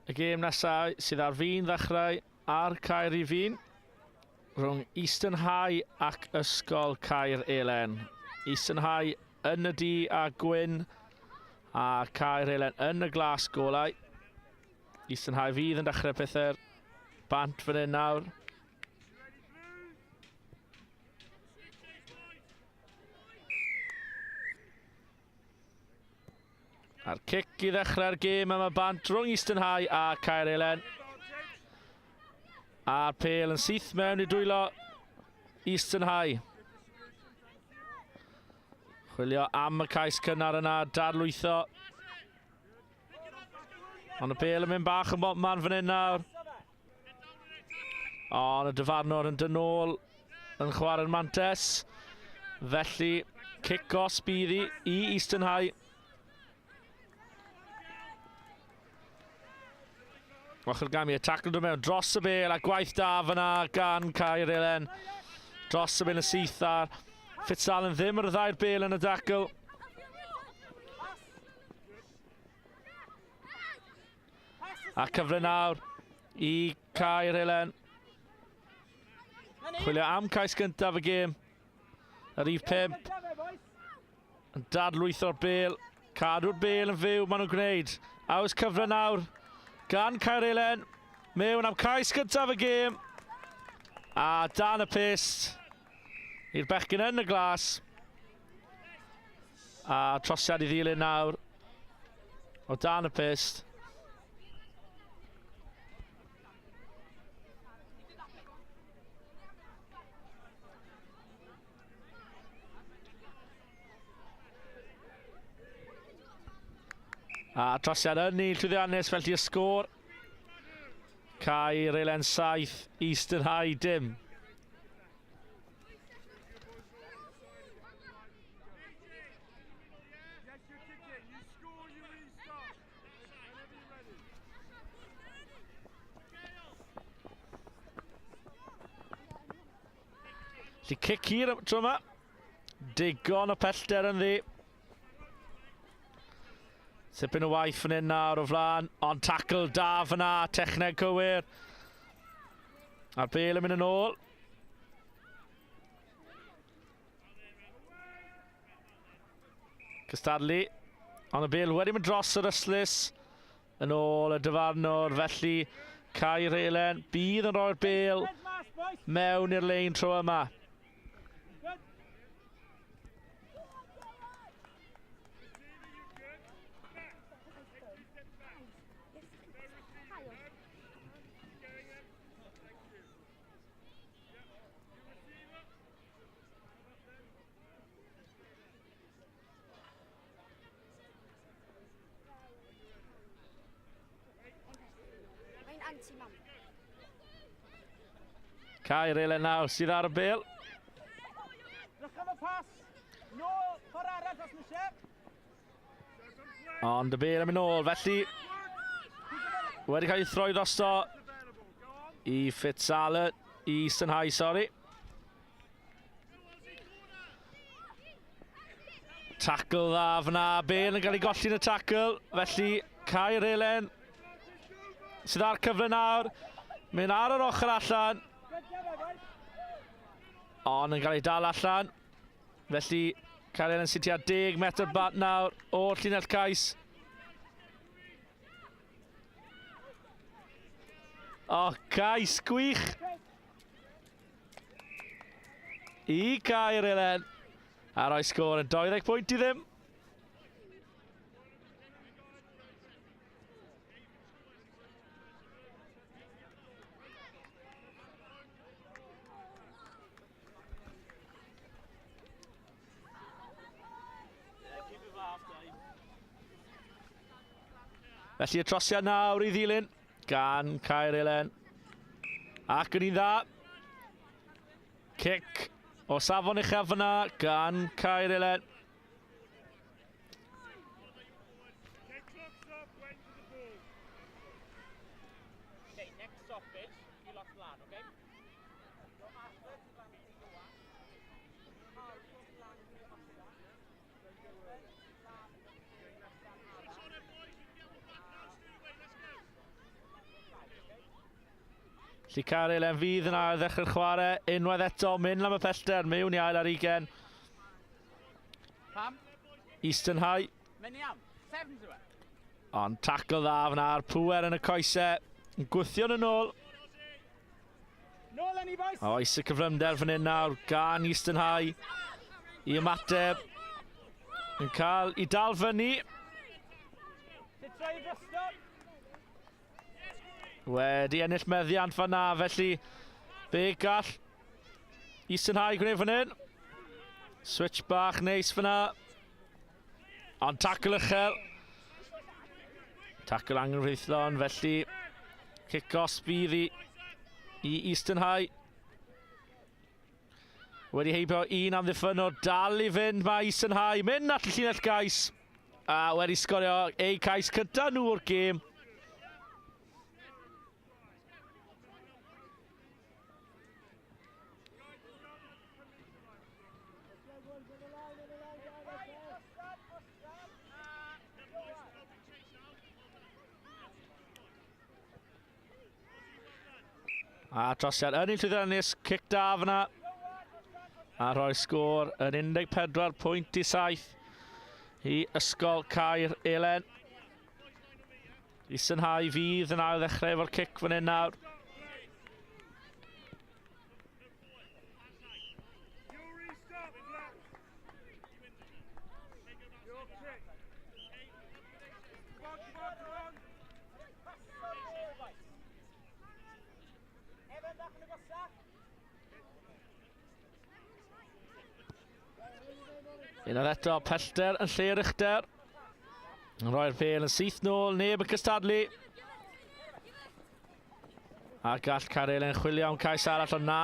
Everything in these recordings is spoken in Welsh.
Y gêm nesaf sydd ar fin ddechrau ar Caer i fin rhwng Eastern High ac Ysgol Caer Elen. Eastern High yn y du a gwyn a Caer Elen yn y glas golau. Eastern High fydd yn dechrau pethau'r bant fan hyn nawr. A'r cic i ddechrau'r gêm am y bant rhwng Eastern High a Caer Elen. A'r pêl yn syth mewn i dwylo Eastern High. Chwilio am y cais cynnar yna, dadlwytho. Ond y pêl yn mynd bach yn bobman fan hyn nawr. Ond y dyfarnwr yn dynol yn chwarae'r mantes. Felly, cic os bydd i Eastern High. Ochr gam i, y tacl dod mewn dros y bêl a gwaith da fyna gan Caer Elen. Dros y bêl yn syth ar. Fitzallen ddim ar y ddau'r bêl yn y dacl. A cyfle nawr i Caer Elen. Chwilio am cais gyntaf y gêm. Yr rhif 5. Yn dadlwytho'r bêl. Cadw'r bêl yn fyw, maen nhw'n gwneud. A oes cyfle nawr gan Caer Elen. Mewn am cais gyntaf y gêm. A dan y pist i'r bechgyn yn y glas. A trosiad i ddilyn nawr o dan y pist. A trosiad yn i'r llwyddiannus felly y sgôr. Caer Elen 7, Eastern High dim. Felly cic hir tro yma. Digon o pellter yn ddi. Tipyn o waith fan hyn nawr o flaen, ond tacl da fyna, techneg cywir. A'r bêl yn mynd yn ôl. Cystadlu, ond y bêl wedi mynd dros yr yslys. Yn ôl y dyfarnwr, felly Caer Elen bydd yn rhoi'r bêl mewn i'r lein tro yma. Caer Elen nawr sydd ar y bêl. Ond y bêl yn mynd nôl, felly wedi cael ei throi drosto i Fitzallen, i Eastern High, sori. Tacl dda fyna, bêl yn cael ei golli yn y tacl, felly Caer Elen sydd ar cyfle nawr, mynd ar yr ochr allan. Ond yn cael ei dal allan. Felly Caer Elen sydd tua 10 metr bat nawr o'r llinell cais. O, cais gwych i Caer Elen. A rhoi sgôr yn 20 pwynt i ddim. Felly y trosiad nawr i ddilyn gan Caer Elen. Ac yn un dda. Cic o safon uchaf fyna gan Caer Elen. Felly Caer Elen fydd yn ail ddechrau'r chwarae. Unwaith eto, mynd am y pellter, mewn i ail ar 20. Eastern High. Ond tackle dda fyna ar pŵer yn y coesau. Yn gwthio yn ôl. Oes y cyfrymder fan hyn nawr gan Eastern High i ymateb. Yn cael i dal fyny. Wedi ennill meddiant fan na, felly be gall Eastern High gwneud fan hyn. Switch bach neis fan na. Ond tackle uchel. Tackle anghyfreithlon, felly kick-off bydd i Eastern High. Wedi heibio un am ddiffyn o dal i fynd mae Eastern High. Mynd at y llinell gais. A wedi sgorio ei cais cynta nhw o'r gêm. A trosiad yn un llwyddiannus, cic da fyna. A rhoi sgôr yn 14.7 i Ysgol Caer Elen. Eastern High fydd yn ail ddechrau efo'r cic fan hyn nawr. Unwaith eto, pellter yn lle'r uchder. Yn rhoi'r pel yn syth nôl, neb yn cystadlu. A gall Caer Elen chwilio am cais arall, ond na.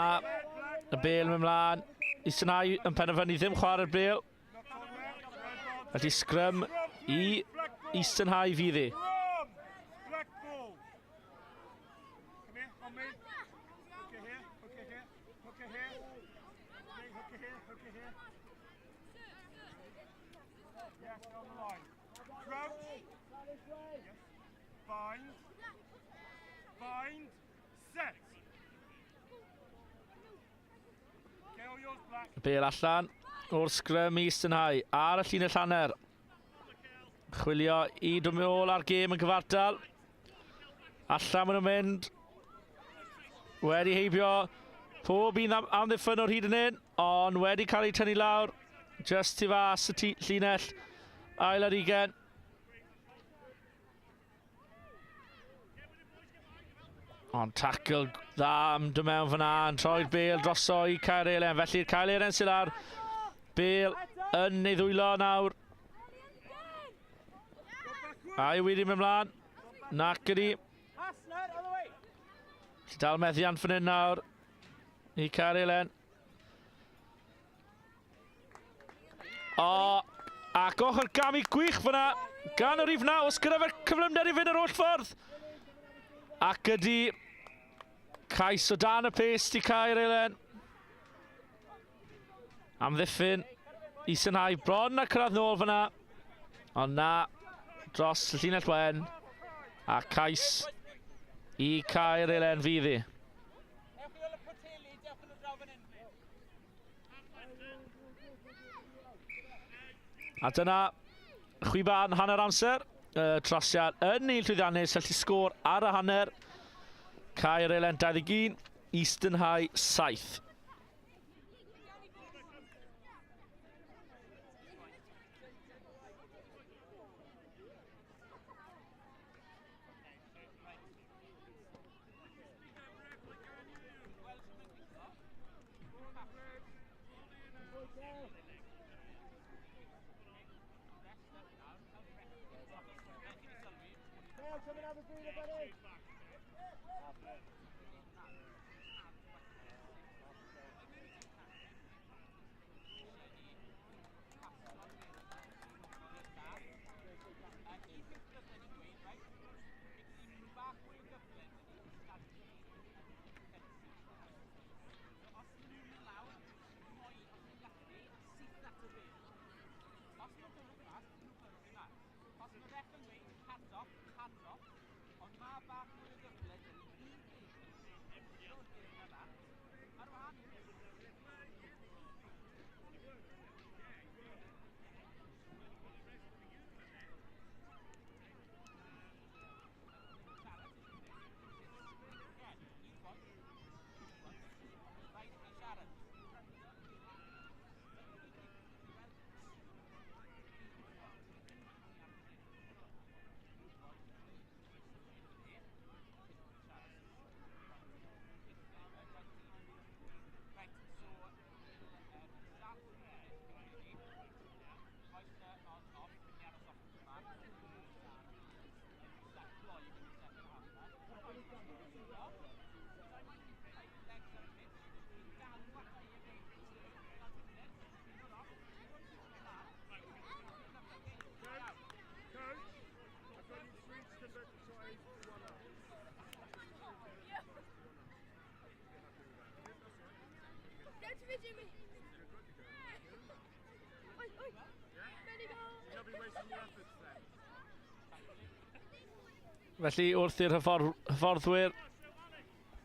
Y bel yn mynd mlaen. Eastern High yn penderfynu ddim chwarae'r bel. Felly scrum i Eastern High fydd hi. Bel allan o'r scrum Eastern High ar y llinell hanner. Chwilio i dwm ôl ar gêm yn gyfartal. Allan maen nhw'n mynd. Wedi heibio pob un am ddiffyn o'r hyd yn hyn, ond wedi cael ei tynnu lawr just tu fas y llinell ail ar 20. Ond tackle dda am dy mewn fyna yn troi'r bel droso i Caer Elen. Felly'r Caer Elen sydd ar bel yn ei ddwylo nawr. A'i wedi mynd mlaen. Nac ydi. Dal meddiant fan hyn nawr i Caer Elen. O, ac ochr gamu gwych fyna gan yr ifna os gyda fe'r cyflymder i fynd yr holl ffordd. Ac ydi cais o dan y pest i Caer Elen. Am ddiffyn Eastern High bron a cyrraedd nôl fyna. Ond na, dros y llinell wen. A cais i Caer Elen fydd hi. A dyna chwiban hanner amser. Trosiad yn un llwyddiannus, felly sgôr ar y hanner. Caer Elen 21, Eastern High 7. Felly wrth i'r hyfforddwyr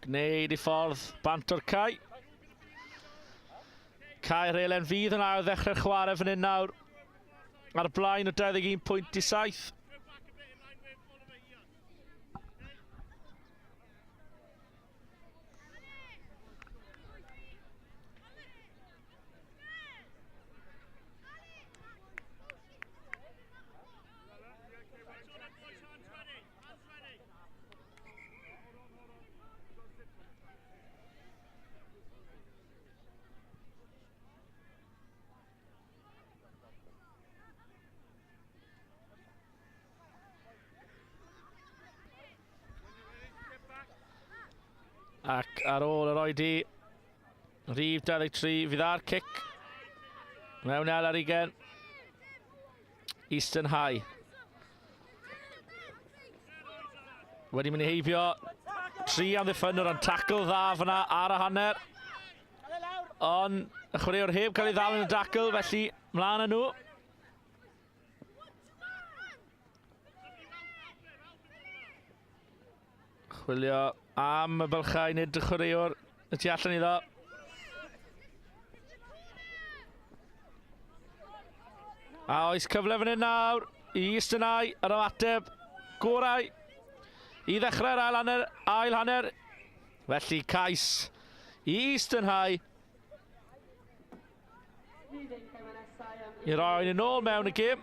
gwneud I ffordd bant o'r cae. Caer Elen fydd yn ail ddechrau'r chwarae fan hyn nawr ar blaen o 21.7. Ac ar ôl yr oedi, rhif 23, fydd ar cic. Mewn el ar 20. Eastern High. Wedi mynd I heibio. 3 am ddiffynwr ond tacl dda fyna ar y hanner. Ond y chwaraewr heb cael ei ddal yn y dacl, felly mlaen â nhw. Chwilio am y bylchau nid y chwaraewr y tu allan iddo. A oes cyfle fan hyn nawr I Eastern High ar ymateb gorau I ddechrau'r ail hanner. Felly cais I Eastern High I roi yn ôl mewn y gêm.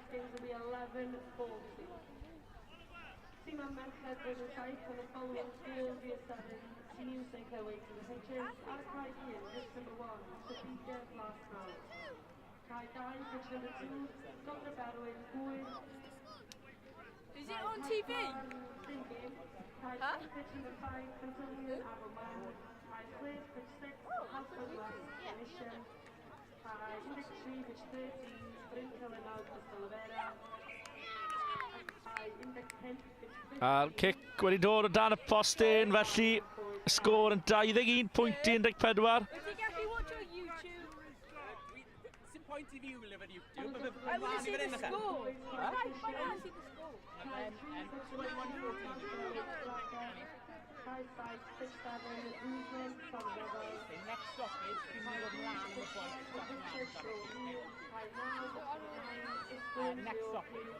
Is it on TV? Huh? A'r cic wedi dod o dan y postyn, felly sgôr yn 21.14. Would you get me watch on YouTube? Sut point I fi wylio fan YouTube? I want to see the score. I want to see the score. 21-14. Next stop is dwi'n mynd ymlaen am y pwynt. Next stop is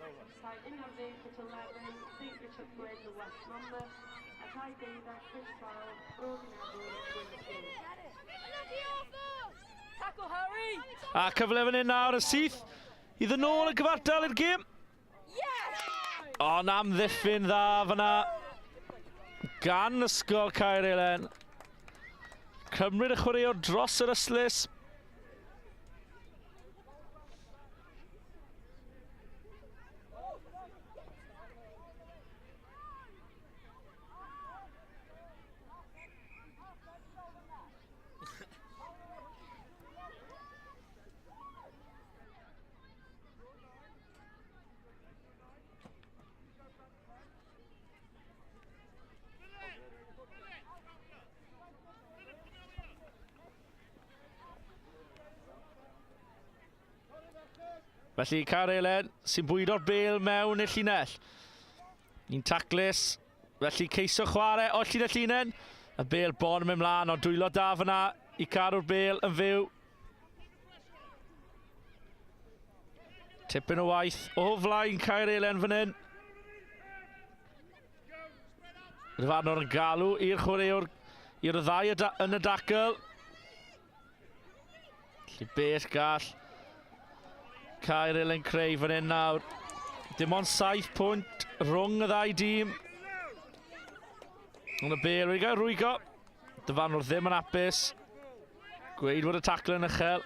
Tackle, hurry! A cyfle fan hyn nawr y syth I ddod nôl y gyfartal i'r gêm. Yes! Ond am ddiffyn dda fyna gan Ysgol Caer Elen. Cymryd y chwaraewr dros yr yslys. Felly Caer Elen sy'n bwydo'r bêl mewn i'r llinell. Un taclus, felly ceisio chwarae o llinell unen. Y Bale bon yn mynd mlaen, ond dwylo da fyna i cadw'r Bale yn fyw. Tipyn o waith o flaen Caer Elen fan hyn. Y dyfarnwr yn galw i'r chwaraewr, i'r ddau yn y dacl. Felly beth gall Caer Elen creu fan hyn nawr. Dim ond 7 pwynt rhwng y ddau dîm. Ond y Bale wedi cael rwygo. Dyfarnwr ddim yn apus. Gweud bod y tacl yn uchel.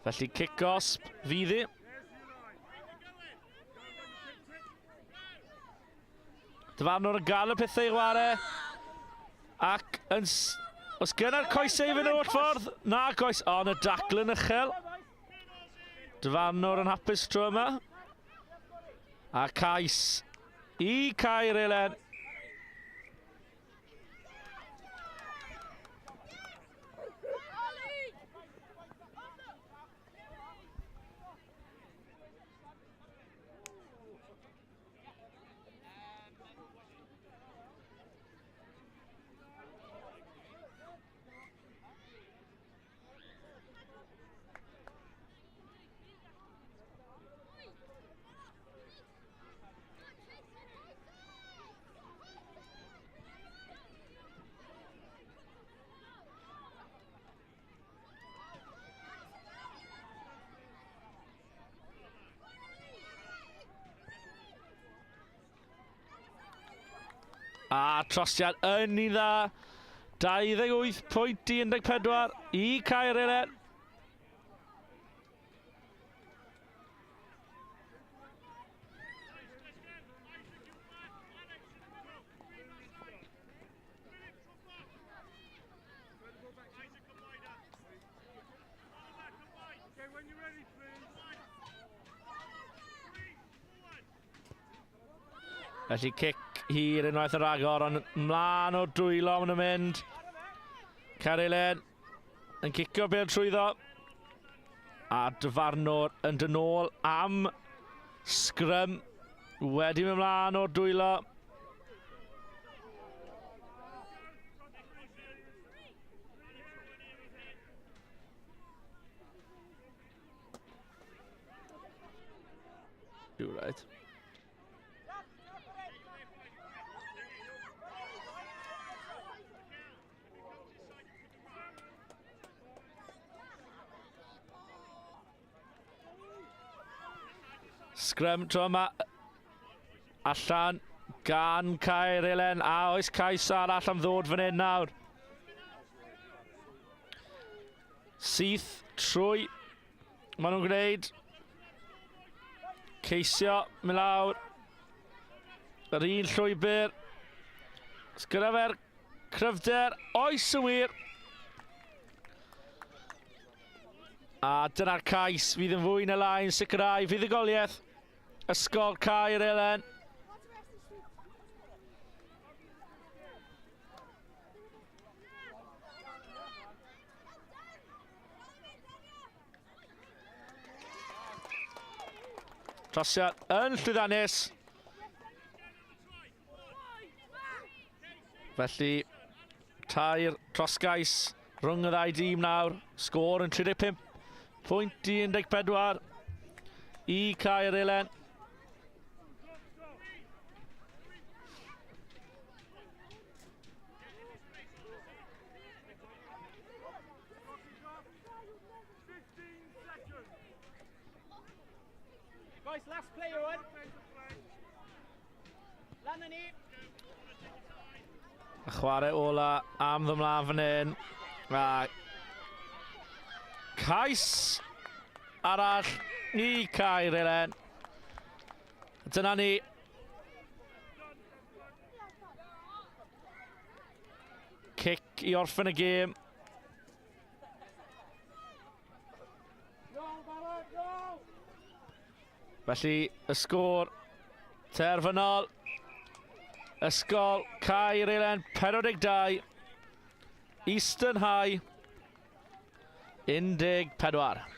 Felly kick-osp fydd hi. Dyfarnwr yn gael y pethau i chwarae. Ac os gyda'r coesau fy'n o'r ffordd? Na coes, ond y dacl yn uchel. Dyfarnwr yn hapus tro yma. A cais i Caer Elen. A trosiad yn un dda. 28 pwynt i 14 i Caer Elen. Felly cic hir unwaith yr agor, ond mlaen o dwylo yn y mynd. Caer Elen yn cicio Bale trwyddo. A dyfarnwr yn dynol am sgrym. Wedi mynd mlaen o dwylo. You're right. Sgrym tro yma allan gan Caer Elen, a oes cais arall am ddod fan hyn nawr. Syth trwy maen nhw'n gwneud. Ceisio mynd lawr. Yr un llwybr. Sgyda fe'r cryfder. Oes yn wir. A dyna'r cais. Fydd yn fwy na lai yn sicrhau fuddugoliaeth Ysgol Caer Elen. Trosiad yn llwyddiannus. Felly, tair trosgais rhwng y ddau dîm nawr. Sgôr yn 35 pwynt i 14 i Caer Elen. Guys, last player on. Lan yn ni. Y chwarae ola am ddymlaen fan hyn. A cais arall i Caer Elen. Dyna ni. Cic i orffen y gêm. Felly, y sgôr terfynol. Ysgol Caer Elen 42. Eastern High 14.